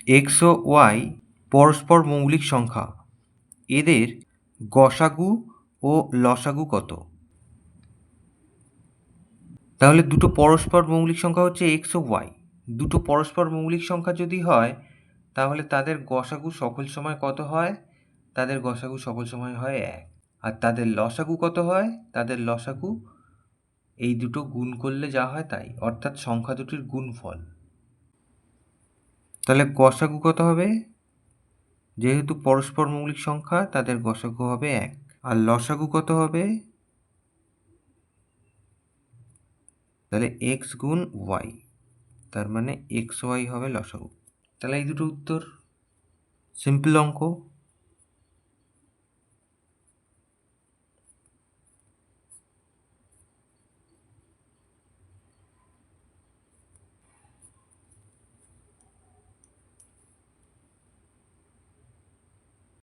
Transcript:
X ও Y পরস্পর মৌলিক সংখ্যা, এদের গসাগু ও লসাগু কত? তাহলে দুটো পরস্পর মৌলিক সংখ্যা হচ্ছে এক্স ও ওয়াই। দুটো পরস্পর মৌলিক সংখ্যা যদি হয় তাহলে তাদের গসাগু সকল সময় কত হয়? তাদের গসাগু সকল সময় হয় 1। আর তাদের লসাগু কত হয়? তাদের লসাগু এই দুটো গুণ করলে যা হয় তাই, অর্থাৎ সংখ্যা দুটির গুণফল। তাহলে গসাগু কত হবে? যেহেতু পরস্পর মৌলিক সংখ্যা তাদের গসাগু হবে 1। আর লসাগু কত হবে? তাহলে এক্স গুণ ওয়াই, তার মানে এক্স ওয়াই হবে লসাগু। তাহলে এই দুটো উত্তর, সিম্পল অঙ্ক।